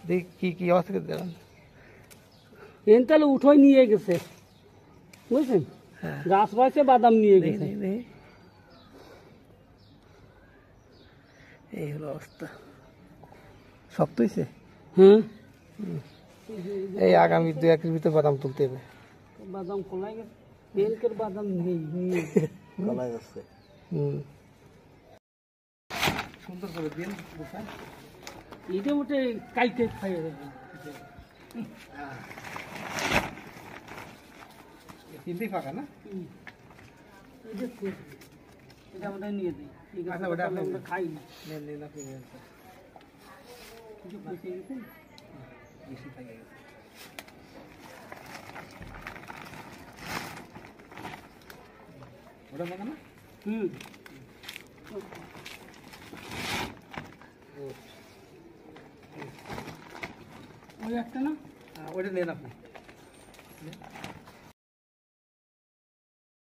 দেখি কি কি অবস্থা করে দিলাম। এন তাহলে উঠোই নিয়ে গেছে বুঝছেন, গাছ পাইছে বাদাম নিয়ে গেছে। এই হলো অবস্থা, শক্ত হয়েছে। হ্যাঁ, এই আগামী 2-1 ভিতরে বাদাম তুলতে হবে। বাদাম কলাই গেছে, বেলকের বাদাম নেই নিয়ে কলাই যাচ্ছে। সুন্দর করে দিন। এটা ওটা কাইতে খাইয়ে দেবে। তিনটেই ফাঁকা না? এটা আমরা নিয়ে দিই। আচ্ছা, ওটা আমরা খাই না। বেশি থাকে গেছে। ওটা ফাঁকা না? ওই একটা না, ওইটা নেন আপনি।